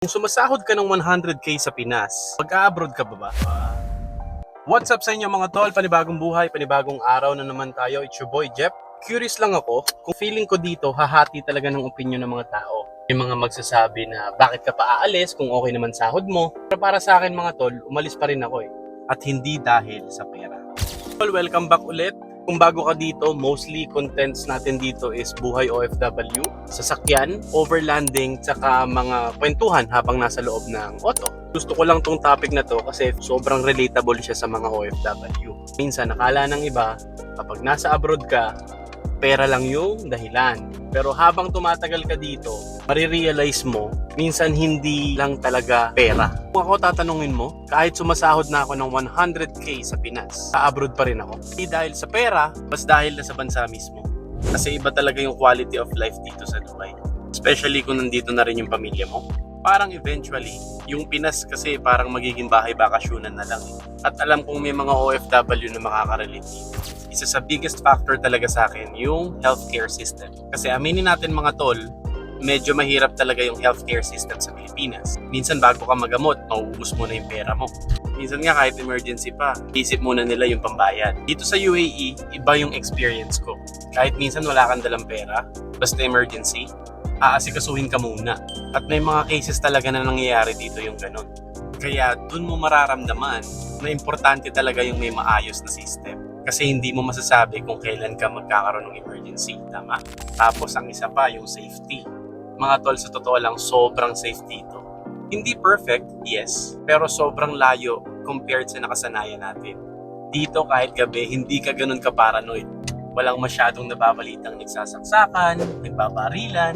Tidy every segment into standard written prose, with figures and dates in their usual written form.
Kung sumasahod ka ng 100k sa Pinas, mag-a-abroad ka ba? What's up sa inyo mga tol? Panibagong buhay, panibagong araw na naman tayo. It's your boy Jeff. Curious lang ako kung feeling ko dito hahati talaga ng opinion ng mga tao. May mga magsasabi na bakit ka pa aalis kung okay naman sahod mo. Pero para sa akin mga tol, umalis pa rin ako eh. At hindi dahil sa pera. Tol, welcome back ulit. Kung bago ka dito, mostly contents natin dito is buhay OFW, sasakyan, overlanding, tsaka mga kwentuhan habang nasa loob ng auto. Gusto ko lang tong topic na to kasi sobrang relatable siya sa mga OFW. Minsan nakala ng iba, kapag nasa abroad ka, pera lang yung dahilan. Pero habang tumatagal ka dito, marirealize mo, minsan hindi lang talaga pera. Kung ako tatanungin mo, kahit sumasahod na ako ng 100k sa Pinas, sa-abroad pa rin ako. Hindi dahil sa pera, mas dahil na sa bansa mismo. Kasi iba talaga yung quality of life dito sa Dubai. Especially kung nandito na rin yung pamilya mo. Parang eventually, yung Pinas kasi parang magiging bahay bakasyonan na lang. At alam kong may mga OFW na makakarelate dito. Isa sa biggest factor talaga sa akin yung healthcare system. Kasi aminin natin mga tol, medyo mahirap talaga yung healthcare system sa Pilipinas. Minsan bago ka magamot, mauubos mo na yung pera mo. Minsan nga kahit emergency pa, isip muna nila yung pambayad. Dito sa UAE, iba yung experience ko. Kahit minsan wala kang dalang pera, basta emergency, aasikasuhin ka muna. At may mga cases talaga na nangyayari dito yung ganun. Kaya dun mo mararamdaman na importante talaga yung may maayos na system. Kasi hindi mo masasabi kung kailan ka magkakaroon ng emergency, tama? Tapos ang isa pa, yung safety. Mga tol, sa totoo lang, sobrang safe dito. Hindi perfect, yes, pero sobrang layo compared sa nakasanayan natin. Dito kahit gabi, hindi ka ganun ka-paranoid. Walang masyadong nababalitang nagsasaksakan, nagbabarilan,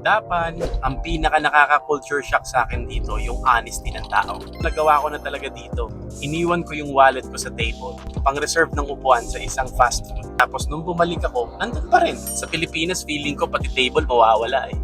dapan. Ang pinaka nakaka-culture shock sa akin dito, yung honesty ng tao. Nagawa ko na talaga dito. Iniwan ko yung wallet ko sa table, pang-reserve ng upuan sa isang fast food. Tapos nung bumalik ako, nandun pa rin. Sa Pilipinas, feeling ko pati table mawawala eh.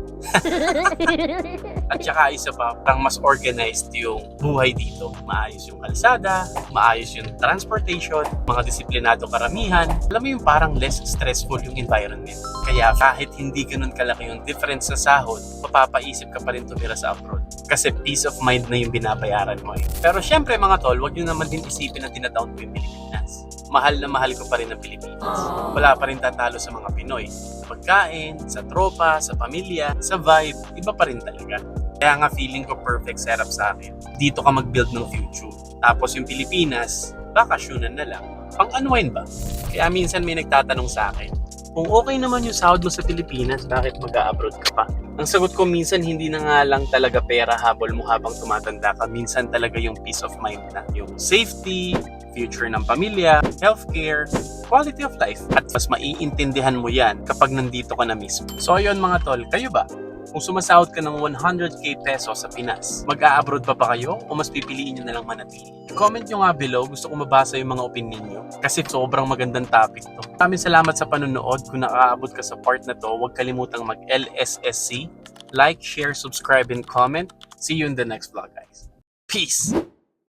At saka isa pa, parang mas organized yung buhay dito. Maayos yung kalsada, maayos yung transportation, mga disiplinado karamihan. Alam mo yung parang less stressful yung environment. Kaya kahit hindi ganun kalaki yung difference sa sahod, mapapaisip ka pa rin tumira sa abroad. Kasi peace of mind na yung binabayaran mo eh. Pero syempre mga tol, wag nyo naman din isipin na tinadown ko yung Pilipinas. Mahal na mahal ko pa rin ang Pilipinas. Wala pa rin tatalo sa mga Pinoy. Sa pagkain, sa tropa, sa pamilya, sa vibe, iba pa rin talaga. Kaya nga feeling ko perfect setup sa akin. Dito ka mag-build ng future. Tapos yung Pilipinas, bakasyonan na lang. Pang-unwind ba? Kaya minsan may nagtatanong sa akin, kung okay naman yung sahod mo sa Pilipinas, bakit mag-a-abroad ka pa? Ang sagot ko minsan hindi na nga lang talaga pera habol mo habang tumatanda ka. Minsan talaga yung peace of mind na. Yung safety, future ng pamilya, healthcare, quality of life. At mas maiintindihan mo yan kapag nandito ka na mismo. So ayun mga tol, kayo ba? Kung sumasahod ka ng 100k peso sa Pinas, mag-a-abroad pa ba kayo o mas pipiliin nyo na lang manatili? Comment nyo nga below, gusto ko mabasa yung mga opinion nyo kasi sobrang magandang topic to. Maraming salamat sa panonood. Kung nakaabot ka sa part na to, huwag kalimutang mag-LSSC, like, share, subscribe, and comment. See you in the next vlog guys. Peace!